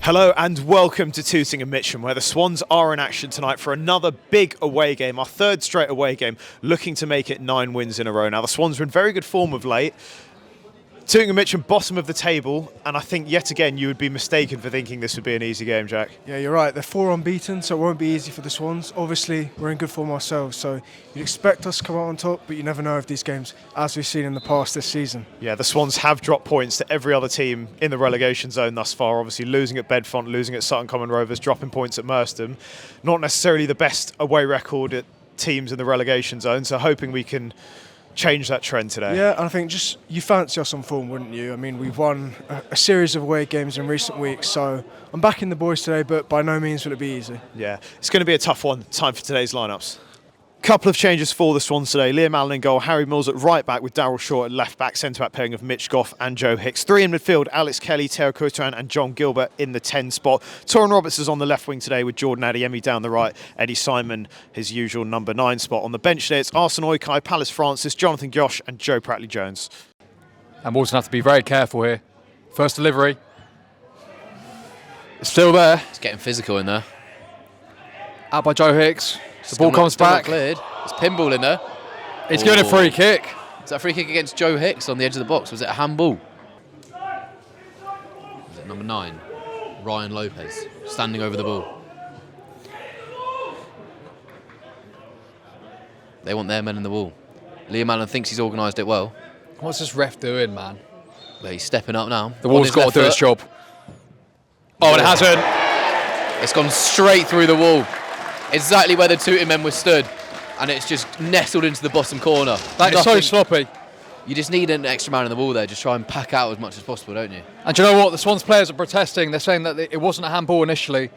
Hello and welcome to Tooting and Mitcham, where the Swans are in action tonight for another big away game, our third straight away game, looking to make it 9 wins in a row. Now, the Swans are in very good form of late. Tooting and Mitcham, bottom of the table, and I think yet again you would be mistaken for thinking this would be an easy game, Jack. Yeah, you're right. They're 4 unbeaten, so it won't be easy for the Swans. Obviously, we're in good form ourselves, so you'd expect us to come out on top, but you never know of these games, as we've seen in the past this season. Yeah, the Swans have dropped points to every other team in the relegation zone thus far, obviously losing at Bedfont, losing at Sutton Common Rovers, dropping points at Merstham. Not necessarily the best away record at teams in the relegation zone, so hoping we can change that trend today. Yeah, and I think just you fancy us on form, wouldn't you? I mean, we've won a series of away games in recent weeks, so I'm backing the boys today, but by no means will it be easy. Yeah, it's going to be a tough one. Time for today's lineups. Couple of changes for the Swans today. Liam Allen in goal, Harry Mills at right back with Daryl Shaw at left back, centre back pairing of Mitch Goff and Joe Hicks. 3 in midfield, Alex Kelly, Teo Couturan and John Gilbert in the 10 spot. Tooting Roberts is on the left wing today with Jordan Adeyemi down the right. Eddie Simon, his usual number 9 spot. On the bench today, it's Arsene Oikai, Palace Francis, Jonathan Gyosh and Joe Pratley-Jones. And Walton have to be very careful here. First delivery. It's still there. It's getting physical in there. Out by Joe Hicks. The ball comes back. Cleared. It's pinball in there. He's given a free kick. Is that a free kick against Joe Hicks on the edge of the box? Was it a handball? Was it number 9? Ryan Lopez standing over the ball. They want their men in the wall. Liam Allen thinks he's organised it well. What's this ref doing, man? But he's stepping up now. The wall's got to do its job. Oh, and it hasn't. It's gone straight through the wall. Exactly where the Tooting men were stood. And it's just nestled into the bottom corner. That is so sloppy. You just need an extra man in the wall there. Just try and pack out as much as possible, don't you? And do you know what? The Swans players are protesting. They're saying that it wasn't a handball initially,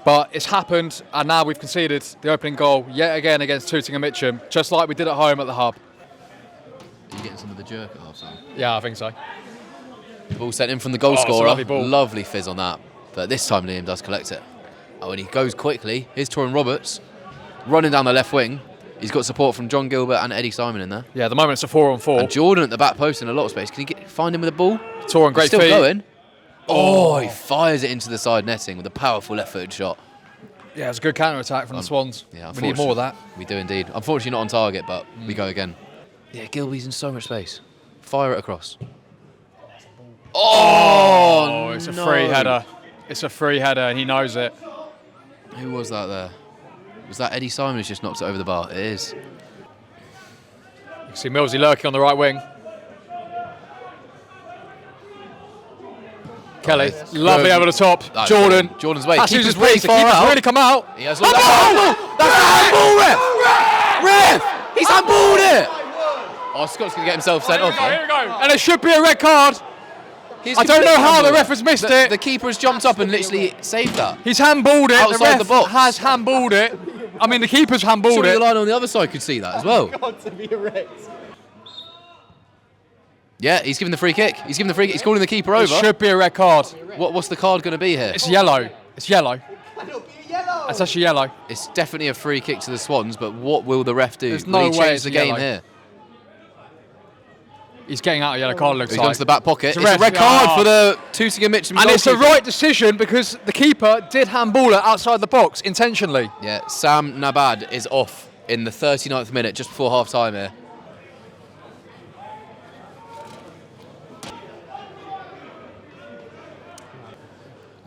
but it's happened, and now we've conceded the opening goal yet again against Tooting and Mitcham, just like we did at home at the Hub. Are you getting some of the jerk at half time? Yeah, I think so. The ball sent in from the goal scorer. Lovely ball. Lovely fizz on that. But this time Liam does collect it. Oh, and he goes quickly. Here's Tooting Roberts running down the left wing. He's got support from John Gilbert and Eddie Simon in there. Yeah, at the moment it's a 4-on-4. And Jordan at the back post in a lot of space. Can he find him with the ball? Tooting, great Still feet. going. Oh, he fires it into the side netting with a powerful left-footed shot. Yeah, it's a good counter-attack from the Swans. Yeah, we need more of that. We do indeed. Unfortunately not on target, but we go again. Yeah, Gilby's in so much space. Fire it across. Oh, it's a free header. It's a free header and he knows it. Who was that there? Was that Eddie Simon who's just knocked it over the bar? It is. You can see Millsy lurking on the right wing. Kelly, lovely over the top. That's Jordan. brilliant. Jordan's way. That's Keeper's his pace. The far keeper's out. really come out. He has looked. That's a handball, ref! He's handballed it! Oh, Scott's going to get himself sent off. Here we go. And it should be a red card. I don't know how the ref has missed it. The keeper has jumped up and literally saved that. He's handballed it. Outside the ref the box. has handballed it. I mean, the keeper's handballed Surely it. the line on the other side could see that as well. Yeah, he's giving the free kick. He's giving the free kick. He's calling the keeper over. It should be a red card. What's the card going to be here? It's yellow. It's yellow. It's actually yellow. It's definitely a free kick to the Swans, but what will the ref do? There's Will no he way change it's the game yellow. here? He's getting out a yellow card, looks He's like. gone to the back pocket. It's a ref. red card for the Tooting and Mitcham And it's the goalkeeper. right decision because the keeper did handball it outside the box intentionally. Yeah, Sam Nabad is off in the 39th minute, just before half-time here.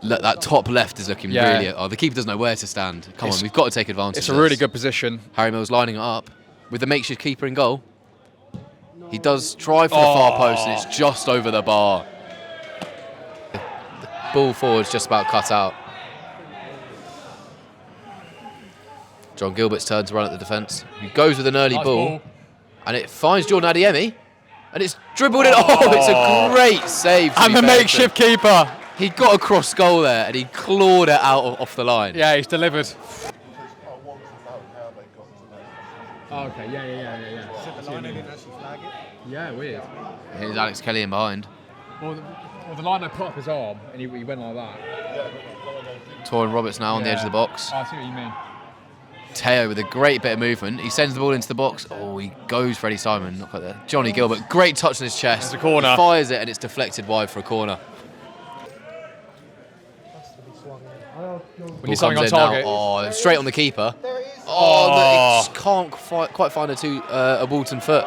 Look, that top left is looking really... Oh, the keeper doesn't know where to stand. Come on, we've got to take advantage It's of a really this. good position. Harry Mills lining it up with the makeshift keeper in goal. He does try for the far post and it's just over the bar. The ball forward's just about cut out. John Gilbert's turn to run at the defence. He goes with an early ball. And it finds Jordan Adeyemi. And it's dribbled it. Oh, it's a great save. And the makeshift keeper. He got across goal there and he clawed it out off the line. Yeah, he's delivered. Oh, okay, yeah. Yeah, weird. Here's Alex Kelly in behind. Well, the line put up his arm and he went like that. Tooting Roberts now on the edge of the box. Oh, I see what you mean. Teo with a great bit of movement. He sends the ball into the box. Oh, he goes for Eddie Simon. Not quite there. Johnny Gilbert, great touch on his chest. It's a corner. He fires it and it's deflected wide for a corner. We need something on target. Oh, straight on the keeper. Oh, he just can't quite find a Walton foot.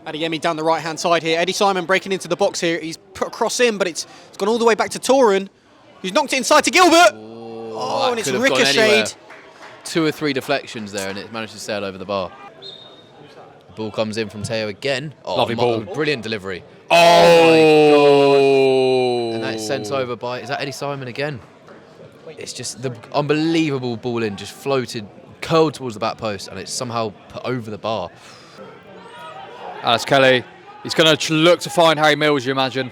Adeyemi down the right-hand side here. Eddie Simon breaking into the box here. He's put a cross in, but it's gone all the way back to Tooting, who's knocked it inside to Gilbert. Oh, and it's ricocheted. 2 or 3 deflections there, and it managed to sail over the bar. The ball comes in from Teo again. Oh, Lovely ball. Brilliant delivery. Oh! And that's sent over by, is that Eddie Simon again? It's just the unbelievable ball in, just floated, curled towards the back post, and it's somehow put over the bar. Alex Kelly, he's going to look to find Harry Mills, you imagine.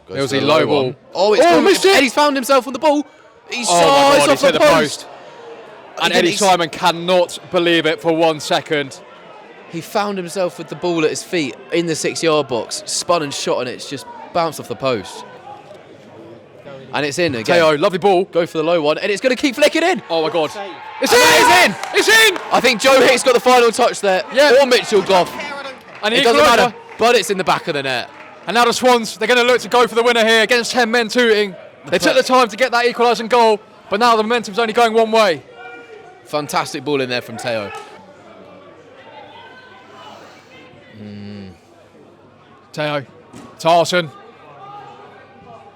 Millsy, low ball. Oh, missed it! Eddie's found himself on the ball. He's Oh my God, off he's hit the the post. And Eddie Simon cannot believe it for 1 second. He found himself with the ball at his feet in the 6-yard box, spun and shot, and it's just bounced off the post. And it's in again. Teo, lovely ball. Go for the low one, and it's going to keep flicking in. Oh my God. It's in! It's in! I think Joe Hicks got the final touch there. Yeah. Or Mitchell Goff. And It doesn't matter, but it's in the back of the net. And now the Swans, they're going to look to go for the winner here against 10 men Tooting. They took the time to get that equalising goal, but now the momentum's only going one way. Fantastic ball in there from Teo. Teo, Tarson.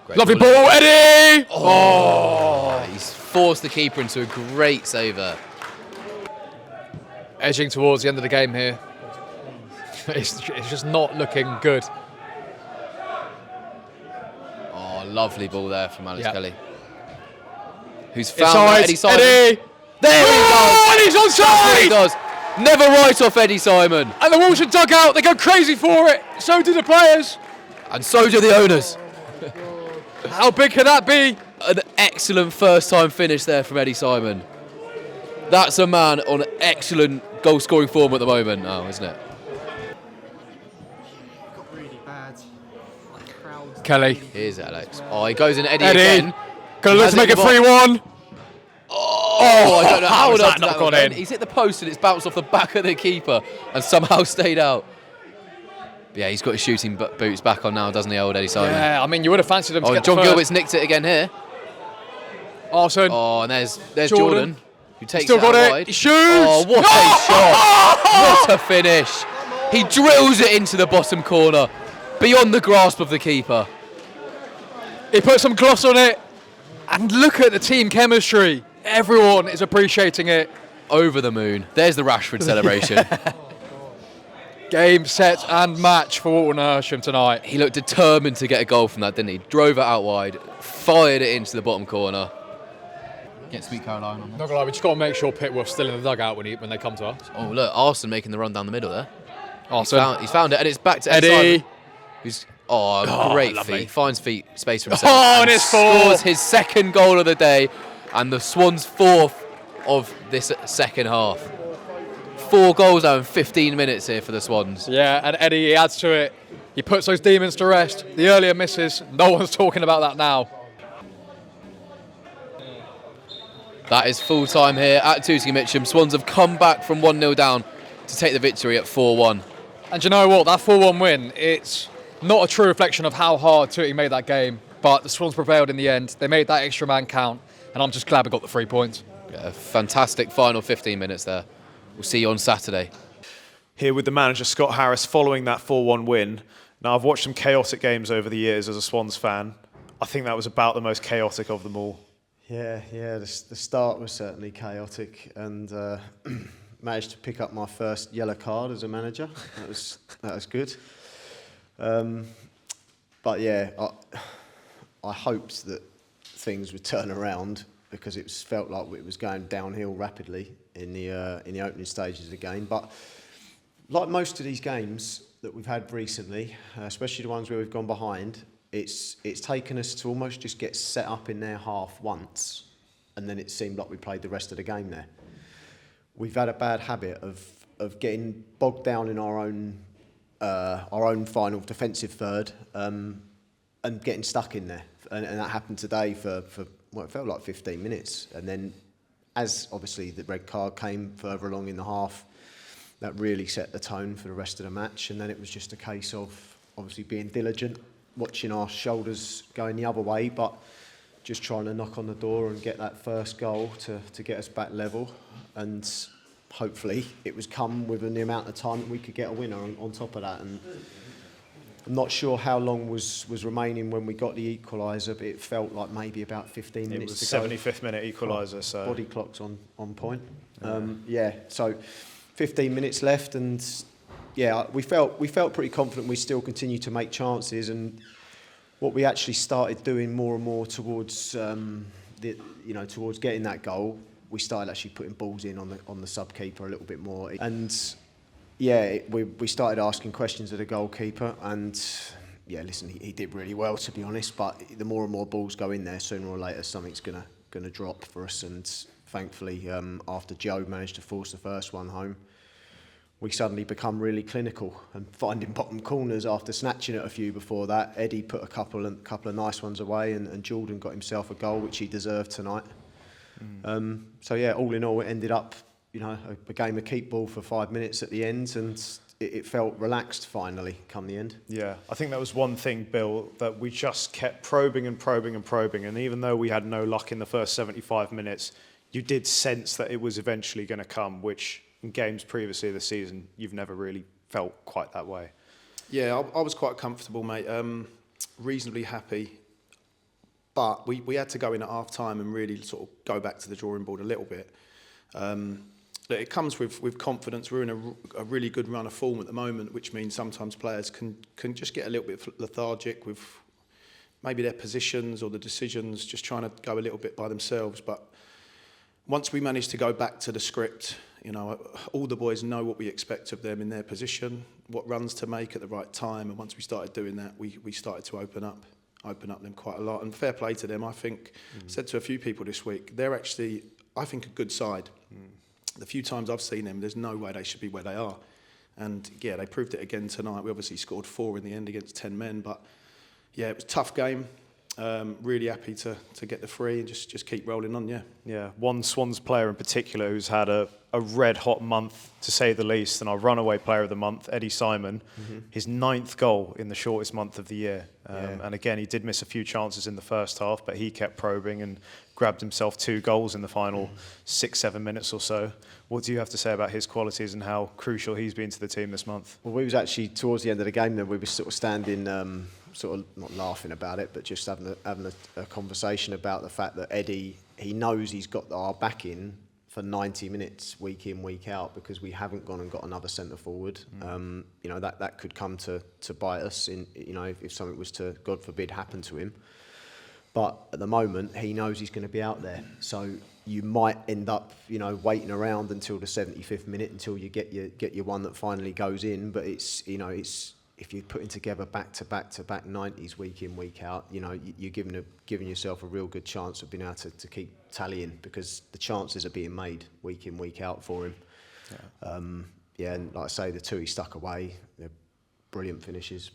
Great Lovely ball, Eddie! He's forced the keeper into a great save there. Edging towards the end of the game here. It's just not looking good. Oh, lovely ball there from Alex Yeah. Kelly. Who's found Inside, Eddie Simon. Eddie! There he goes! And he's That's what he onside! does. Never write off Eddie Simon. And the Walton dugout, they go crazy for it. So do the players. And so do the owners. How big can that be? An excellent first-time finish there from Eddie Simon. That's a man on excellent goal-scoring form at the moment now, isn't it? Kelly. Here's Alex. Oh, he goes in Eddie Eddie. again. Gonna look Has to make it it in the 3-1. Oh, I don't know how has on earth that did not that gone go in? He's hit the post and it's bounced off the back of the keeper and somehow stayed out. But yeah, he's got his shooting boots back on now, doesn't he, old Eddie Simon? Yeah, I mean, you would have fancied him to Oh, get John the first. Gilbert's nicked it again here. Arson. Oh, and there's Jordan. Jordan, who takes Still it got out it. wide. He shoots. Oh, what a shot! What a finish! He drills it into the bottom corner, beyond the grasp of the keeper. He put some gloss on it. And look at the team chemistry. Everyone is appreciating it. Over the moon. There's the Rashford celebration. Game, set and match for Walton Hersham tonight. He looked determined to get a goal from that, didn't he? Drove it out wide, fired it into the bottom corner. Get Sweet Caroline on. Not gonna lie, we just got to make sure Pitworth's still in the dugout when they come to us. Oh, look, Arson making the run down the middle there. Arson. He's found it, and it's back to Eddie. Simon, who's great lovely. feet. Finds space for himself. Oh, and it's scores 4. his second goal of the day, and the Swans' 4th of this second half. 4 goals now in 15 minutes here for the Swans. Yeah, and Eddie, he adds to it. He puts those demons to rest. The earlier misses, no one's talking about that now. That is full time here at Tooting Mitcham. Swans have come back from 1-0 down to take the victory at 4-1. And do you know what? That 4-1 win, it's not a true reflection of how hard Tooting made that game, but the Swans prevailed in the end. They made that extra man count, and I'm just glad we got the 3 points. Yeah, fantastic final 15 minutes there. We'll see you on Saturday. Here with the manager, Scott Harris, following that 4-1 win. Now, I've watched some chaotic games over the years as a Swans fan. I think that was about the most chaotic of them all. Yeah. The start was certainly chaotic, and managed to pick up my first yellow card as a manager. That was good. But yeah, I hoped that things would turn around because it felt like it was going downhill rapidly in the opening stages of the game. But like most of these games that we've had recently, especially the ones where we've gone behind, it's taken us to almost just get set up in their half once, and then it seemed like we played the rest of the game there. We've had a bad habit of getting bogged down in our own final defensive third, and getting stuck in there, and that happened today for it felt like 15 minutes, and then as obviously the red card came further along in the half, that really set the tone for the rest of the match. And then it was just a case of obviously being diligent, watching our shoulders going the other way, but just trying to knock on the door and get that first goal to get us back level. And hopefully it was come within the amount of time that we could get a winner on top of that. And I'm not sure how long was remaining when we got the equaliser, but it felt like maybe about 15 minutes to go. It was 75th minute equaliser. So body clock's on point. So 15 minutes left, and we felt pretty confident we still continue to make chances. And what we actually started doing more and more towards towards getting that goal, we started actually putting balls in on the sub keeper a little bit more. And we started asking questions of the goalkeeper, and listen, he did really well, to be honest. But the more and more balls go in there, sooner or later something's gonna drop for us. And thankfully, after Joe managed to force the first one home, we suddenly become really clinical and finding bottom corners after snatching at a few before that. Eddie put a couple of nice ones away, and Jordan got himself a goal, which he deserved tonight. All in all, it ended up, a game of keep ball for 5 minutes at the end, and it felt relaxed finally come the end. Yeah, I think that was one thing, Bill, that we just kept probing and probing and probing, and even though we had no luck in the first 75 minutes, you did sense that it was eventually going to come, which in games previously this season, you've never really felt quite that way. Yeah, I was quite comfortable, mate, reasonably happy. But we had to go in at half-time and really sort of go back to the drawing board a little bit. It comes with confidence. We're in a really good run of form at the moment, which means sometimes players can just get a little bit lethargic with maybe their positions or the decisions, just trying to go a little bit by themselves. But once we managed to go back to the script, all the boys know what we expect of them in their position, what runs to make at the right time. And once we started doing that, we started to open up them quite a lot. And fair play to them. I think, said to a few people this week, they're actually, I think, a good side. The few times I've seen them, there's no way they should be where they are. And yeah, they proved it again tonight. We obviously scored 4 in the end against 10 men, but yeah, it was a tough game. Really happy to get the 3 and just keep rolling on, Yeah, one Swans player in particular who's had a red hot month, to say the least, and our runaway player of the month, Eddie Simon, his 9th goal in the shortest month of the year. And again, he did miss a few chances in the first half, but he kept probing and grabbed himself 2 goals in the final 6-7 minutes or so. What do you have to say about his qualities and how crucial he's been to the team this month? Well, we was actually towards the end of the game then, we were sort of standing, sort of not laughing about it, but just having a conversation about the fact that Eddie, he knows he's got our backing for 90 minutes week in, week out, because we haven't gone and got another centre forward. That could come to bite us in, if something was to, God forbid, happen to him. But at the moment, he knows he's going to be out there. So you might end up, waiting around until the 75th minute until you get your one that finally goes in. But it's if you're putting together back 90s week in, week out, you're giving yourself a real good chance of being able to keep tallying, because the chances are being made week in, week out for him. And like I say, the 2 he stuck away, they're brilliant finishes,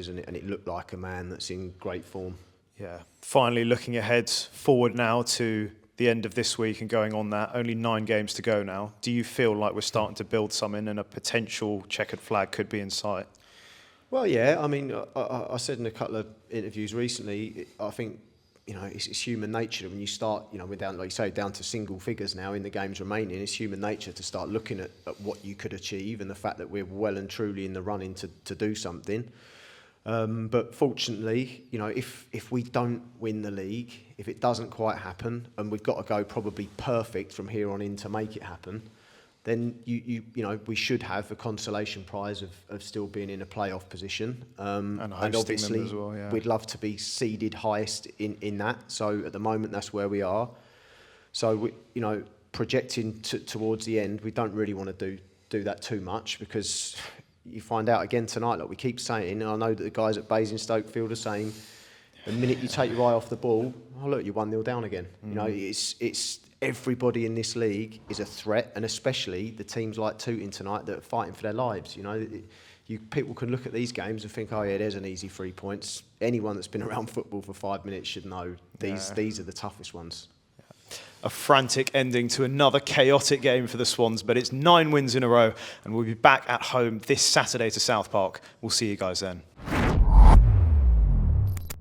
and it looked like a man that's in great form. Yeah, finally looking ahead forward now to the end of this week and going on that, only 9 games to go now. Do you feel like we're starting to build something and a potential checkered flag could be in sight? Well, yeah, I mean, I said in a couple of interviews recently, I think, it's human nature when you start, we're down, like you say, down to single figures now in the games remaining. It's human nature to start looking at what you could achieve and the fact that we're well and truly in the running to do something. But fortunately, if we don't win the league, if it doesn't quite happen, and we've got to go probably perfect from here on in to make it happen, then we should have a consolation prize of still being in a playoff position. And obviously, them as well, yeah. We'd love to be seeded highest in that. So at the moment, that's where we are. So projecting towards the end, we don't really want to do that too much, because you find out again tonight, like we keep saying, and I know that the guys at Basingstoke feel the same. The minute you take your eye off the ball, look, you're 1-0 down again. It's everybody in this league is a threat, and especially the teams like Tooting tonight that are fighting for their lives. People can look at these games and think, oh yeah, there's an easy 3 points. Anyone that's been around football for 5 minutes should know these are the toughest ones. A frantic ending to another chaotic game for the Swans, but it's 9 wins in a row, and we'll be back at home this Saturday to South Park. We'll see you guys then.